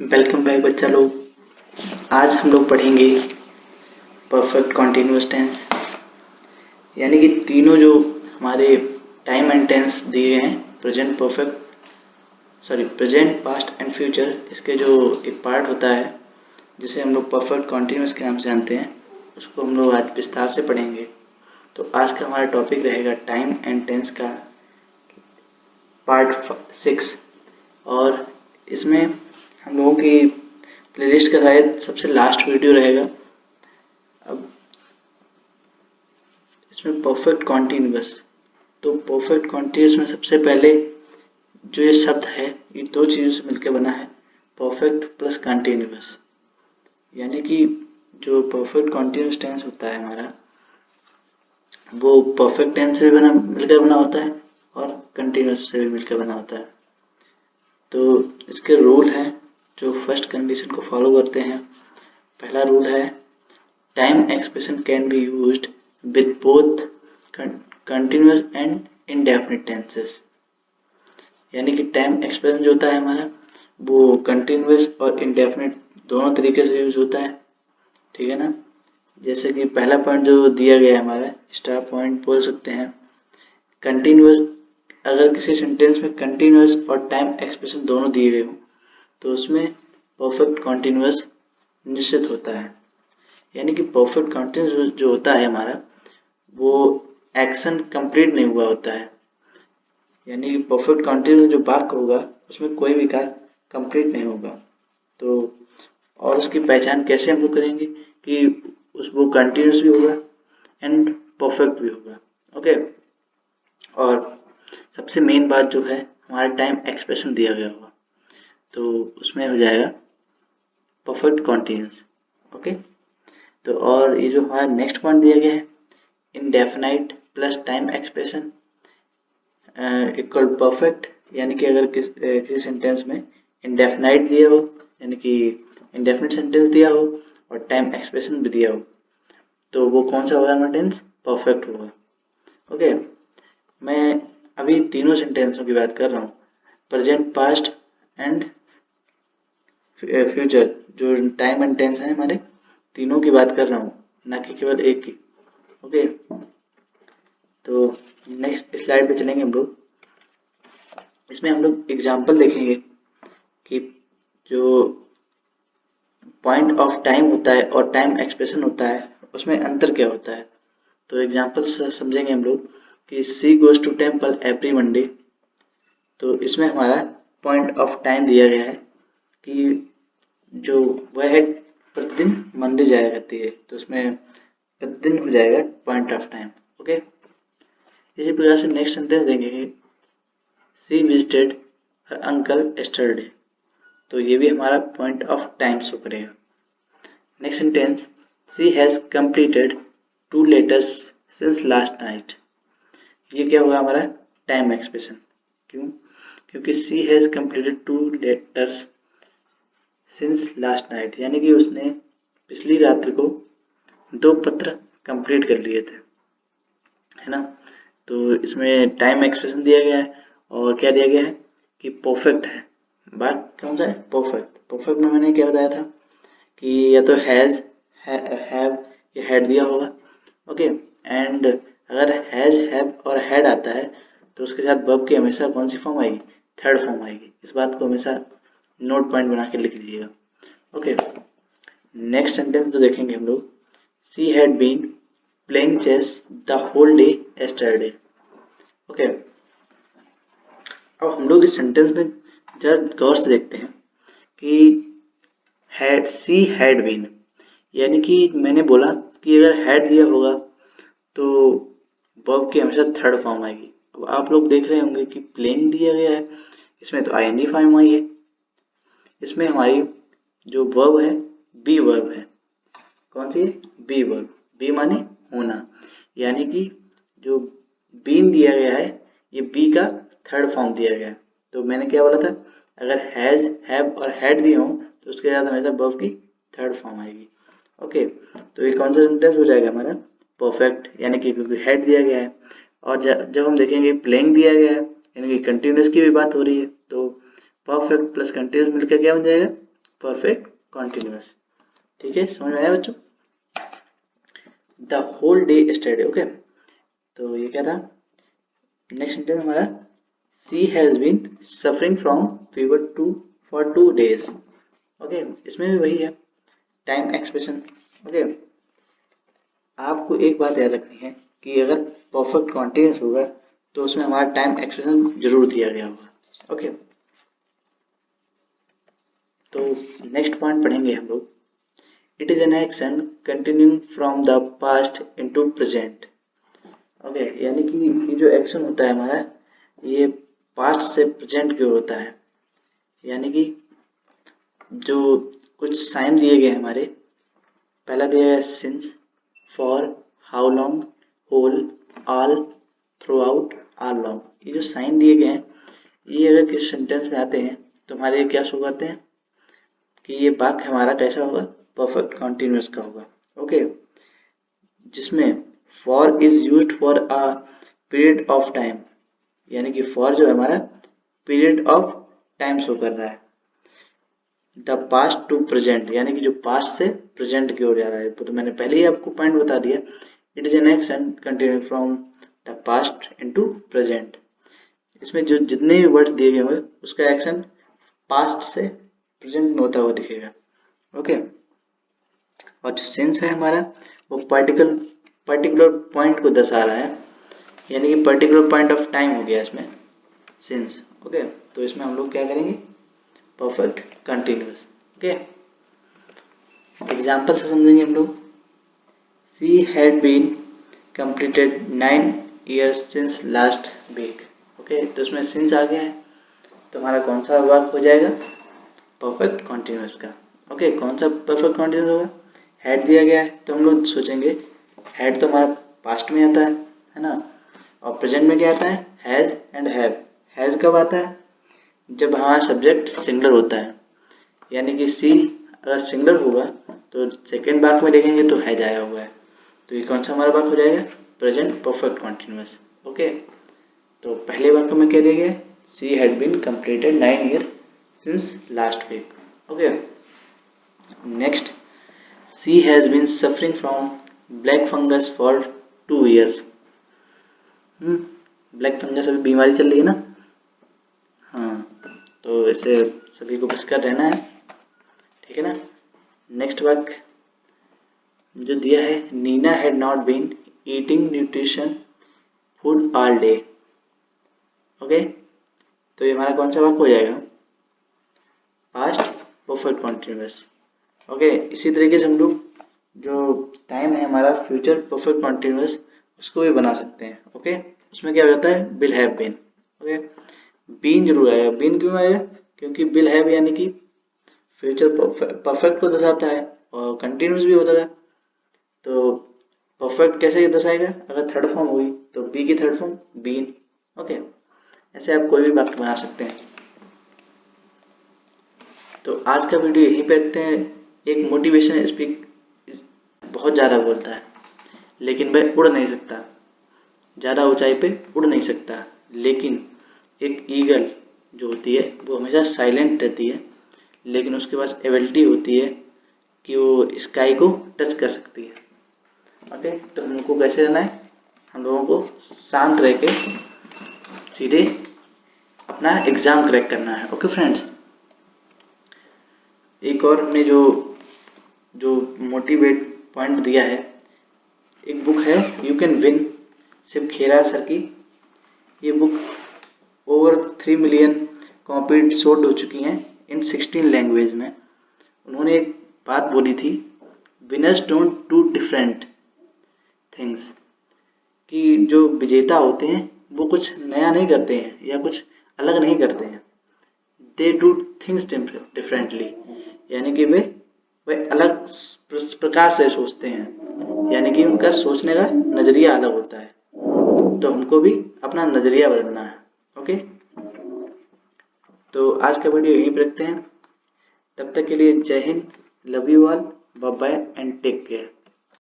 Welcome back बच्चा लोग। आज हम लोग पढ़ेंगे परफेक्ट कॉन्टिन्यूअस टेंस, यानी कि तीनों जो हमारे टाइम एंड टेंस दिए हैं, प्रेजेंट, पास्ट एंड फ्यूचर, इसके जो एक पार्ट होता है जिसे हम लोग परफेक्ट कॉन्टिन्यूअस के नाम से जानते हैं, उसको हम लोग आज विस्तार से पढ़ेंगे। तो आज का हमारा टॉपिक रहेगा टाइम एंड टेंस का पार्ट 6। और इसमें हम लोगों की प्लेलिस्ट का शायद सबसे लास्ट वीडियो रहेगा। अब इसमें परफेक्ट कॉन्टिन्यूअस, तो परफेक्ट कॉन्टिन्यूअस में सबसे पहले जो ये शब्द है, ये दो चीज़ों से मिलकर बना है, परफेक्ट प्लस कॉन्टिन्यूअस। यानी कि जो परफेक्ट कॉन्टिन्यूअस टेंस होता है हमारा, वो परफेक्ट टेंस से भी मिलकर बना होता है और कंटिन्यूअस से भी मिलकर बना होता है। तो इसके रूल हैं जो फर्स्ट कंडीशन को फॉलो करते हैं। पहला रूल है, time expression can be used with both continuous and indefinite tenses. यानी कि टाइम एक्सप्रेशन जो होता है हमारा, वो कंटिन्यूअस और इंडेफिनिट दोनों तरीके से यूज होता है। ठीक है ना। जैसे कि पहला पॉइंट जो दिया गया है हमारा, स्टार पॉइंट बोल सकते हैं। कंटिन्यूअस, अगर किसी सेंटेंस में कंटिन्यूअस और टाइम एक्सप्रेशन दोनों दिए गए हो तो उसमें परफेक्ट कॉन्टिन्यूअस निश्चित होता है। यानी कि परफेक्ट कॉन्टिन्यूअस जो होता है हमारा, वो एक्शन कंप्लीट नहीं हुआ होता है। यानी कि परफेक्ट कॉन्टिन्यूअस जो वाक्य होगा उसमें कोई भी कार्य कंप्लीट नहीं होगा। तो और उसकी पहचान कैसे हम लोग करेंगे कि वो कंटिन्यूअस भी होगा एंड परफेक्ट भी होगा। ओके। और सबसे मेन बात जो है, हमारा टाइम एक्सप्रेशन दिया गया होगा तो उसमें हो जाएगा परफेक्ट कॉन्टिन्यूअस। ओके। तो और ये जो हमारा नेक्स्ट पॉइंट दिया गया है, indefinite plus time expression equal perfect. यानी कि अगर किसी सेंटेंस में इनडेफिनाइट दिया हो, यानी कि इंडेफिनिट सेंटेंस दिया हो और टाइम एक्सप्रेशन भी दिया हो, तो वो कौन सा होगा हमारा टेंस? परफेक्ट होगा। ओके। मैं अभी तीनों सेंटेंसों की बात कर रहा हूँ, प्रेजेंट, पास्ट एंड फ्यूचर। जो टाइम एंड टेंस है हमारे, तीनों की बात कर रहा हूँ, ना कि केवल एक की। ओके। तो नेक्स्ट स्लाइड पे चलेंगे हम लोग। इसमें हम लोग एग्जाम्पल देखेंगे कि जो पॉइंट ऑफ टाइम होता है और टाइम एक्सप्रेशन होता है, उसमें अंतर क्या होता है। तो एग्जाम्पल समझेंगे हम लोग कि she goes to temple every Monday. तो इसमें हमारा पॉइंट ऑफ टाइम दिया गया है कि जो वह है प्रतिदिन मंदिर जाया करती है, तो उसमें प्रतिदिन हो जाएगा पॉइंट ऑफ टाइम। ओके। इसी प्रकार से नेक्स्ट सेंटेंस देंगे कि सी विजिटेड हर अंकल यस्टरडे। तो ये भी हमारा पॉइंट ऑफ टाइम शो करेगा। Next sentence, she has completed 2 letters since last night. ये क्या होगा हमारा? Time expression. क्यों? क्योंकि she has completed 2 letters since last night, यानी कि उसने पिछली रात्रि को 2 पत्र कंप्लीट कर लिए थे, है ना। तो इसमें टाइम एक्सप्रेशन दिया गया है और क्या दिया गया है कि परफेक्ट है। बात कौन सा है? परफेक्ट। परफेक्ट में मैंने क्या बताया था कि या तो हैज, हैव या हैड दिया होगा। ओके। एंड अगर हैज, हैव और हैड आता है तो उसके साथ वर्ब की हमेशा कौन सी फॉर्म आएगी? थर्ड फॉर्म आएगी। इस बात को हमेशा नोट पॉइंट बना के लिख लीजिएगा। ओके। नेक्स्ट सेंटेंस तो देखेंगे हम लोग, she had been playing chess the whole day yesterday। Okay. अब हम लोग इस सेंटेंस में जरा गौर से देखते हैं कि हैड, सी हैड बीन, यानी कि मैंने बोला कि अगर हैड दिया होगा तो वर्ब की हमेशा थर्ड फॉर्म आएगी। अब आप लोग देख रहे होंगे कि प्लेइंग दिया गया है, इसमें तो आईएनजी फॉर्म आई है। इसमें हमारी जो वर्ब है, बी वर्ब है। कौन सी? B verb. बी माने होना, यानी कि जो बीन दिया गया है, ये बी का थर्ड फॉर्म दिया गया है। तो मैंने क्या बोला था, अगर हैज, हैव और हैड दिए हों तो उसके साथ हमेशा वर्ब की थर्ड फॉर्म आएगी। ओके। तो ये कौन सा सेंटेंस हो जाएगा हमारा? परफेक्ट, यानी कि क्योंकि हैड दिया गया है। और जब हम देखेंगे प्लेइंग दिया गया है, यानी कि कंटिन्यूस की भी बात हो रही है, तो परफेक्ट प्लस कंटिन्यूस मिलकर क्या बन जाएगा? Perfect continuous. ठीक है, समझ में आया बच्चों? The whole day study. Okay, तो ये क्या था? नेक्स्ट सेंटेंस हमारा, she has been suffering from fever for 2 days। Okay, इसमें भी वही है, टाइम एक्सप्रेशन। ओके, आपको एक बात याद रखनी है कि अगर परफेक्ट कॉन्टिन्यूअस होगा तो उसमें हमारा टाइम एक्सप्रेशन जरूर दिया गया होगा। ओके, तो नेक्स्ट पॉइंट पढ़ेंगे हम लोग, it is an action continuing from the past into present. Okay, यानी कि ये जो एक्शन होता है हमारा, ये पास्ट से प्रेजेंट की ओर होता है। यानी कि जो कुछ साइन दिए गए हमारे, पहला दिया गया since, for, how long, whole, all, throughout, all long. ये जो साइन दिए गए हैं, ये अगर किसी सेंटेंस में आते हैं तो हमारे क्या शो करते हैं कि ये वाक्य हमारा कैसा होगा? परफेक्ट कॉन्टिन्यूअस का होगा। ओके, जिसमें for is used for a period of time, यानी कि फॉर जो है हमारा पीरियड ऑफ टाइम शो कर रहा है। द पास्ट टू प्रेजेंट, यानी कि जो पास्ट से प्रेजेंट की ओर जा रहा है। तो मैंने पहले ही आपको पॉइंट बता दिया, it is an action continue from the past into present. इसमें जो जितने भी वर्ड्स दिए गए होंगे उसका एक्शन पास्ट से प्रेजेंट में होता हुआ दिखेगा। ओके, और जो सेंस है हमारा, वो पर्टिकुलर पॉइंट को दर्शा रहा है, यानी कि पर्टिकुलर पॉइंट ऑफ टाइम हो गया इसमें सिंस। ओके, तो इसमें हम लोग क्या करेंगे? Perfect continuous. ओके, एग्जाम्पल से समझेंगे हम लोग, she had been completed 9 years since last week. Okay, तो इसमें सिंस आ गया है, तो हमारा कौन सा वर्क हो जाएगा? परफेक्ट कॉन्टिन्यूअस का। ओके, कौन सा परफेक्ट कॉन्टिन्यूअस होगा? हैड दिया गया है, तो हम लोग सोचेंगे हैड तो हमारा पास्ट में आता है ना, और प्रेजेंट में क्या आता है? Has and have. हैज कब आता है? जब हमारा सब्जेक्ट सिंगुलर होता है, यानी कि सी अगर सिंगुलर होगा तो सेकेंड वाक्य में देखेंगे तो हैज आया हुआ है, तो ये कौन सा हमारा वाक्य हो जाएगा? Present perfect continuous. ओके, तो पहले वाक्य में क्या दिया गया? She had been completed 9 years since last week. Okay, next, she has been suffering from black fungus for 2 years। Black fungus अभी बीमारी चल रही है ना, हाँ, तो इसे सभी को बच कर रहना है। ठीक है ना। नेक्स्ट वाक्य जो दिया है, Neena had not been eating nutrition food all day. Okay, तो ये हमारा कौन सा वाक्य हो जाएगा? Past perfect continuous. ओके, इसी तरीके से हम लोग जो टाइम है हमारा फ्यूचर परफेक्ट कॉन्टिन्यूअस, उसको भी बना सकते हैं। ओके, उसमें क्या होता है? Will have been. Okay, been जरूर आएगा। बीन क्यों आएगा? क्योंकि विल हैव यानी कि फ्यूचर परफेक्ट को दर्शाता है और कंटिन्यूअस भी होता है, तो परफेक्ट कैसे दर्शाएगा? अगर थर्ड फॉर्म हुई तो बी की थर्ड फॉर्म बीन। ओके, ऐसे आप कोई भी वाक्य बना सकते हैं। तो आज का वीडियो यहीं पे रखते हैं। एक मोटिवेशन स्पीक बहुत ज़्यादा बोलता है, लेकिन वह उड़ नहीं सकता, ज़्यादा ऊंचाई पे उड़ नहीं सकता, लेकिन एक ईगल जो होती है वो हमेशा साइलेंट रहती है, लेकिन उसके पास एबिलिटी होती है कि वो स्काई को टच कर सकती है। ओके, तो हमको कैसे रहना है? हम लोगों को शांत रह के सीधे अपना एग्जाम क्रैक करना है। ओके फ्रेंड्स, एक और हमने जो मोटिवेट पॉइंट दिया है, एक बुक है you can win, Shiv Khera sir की। ये book over 3 million copied sold हो चुकी हैं इन 16 लैंग्वेज में। उन्होंने एक बात बोली थी, winners don't do different things, कि जो विजेता होते हैं वो कुछ नया नहीं करते हैं या कुछ अलग नहीं करते हैं, दे डू थिंग्स डिफरेंटली, यानी कि वे अलग प्रकार से सोचते हैं, यानी कि उनका सोचने का नजरिया अलग होता है। तो हमको भी अपना नजरिया बदलना है। ओके, तो आज का वीडियो यहीं पर रखते हैं। तब तक के लिए Jai Hind, love you all, bye bye and take care.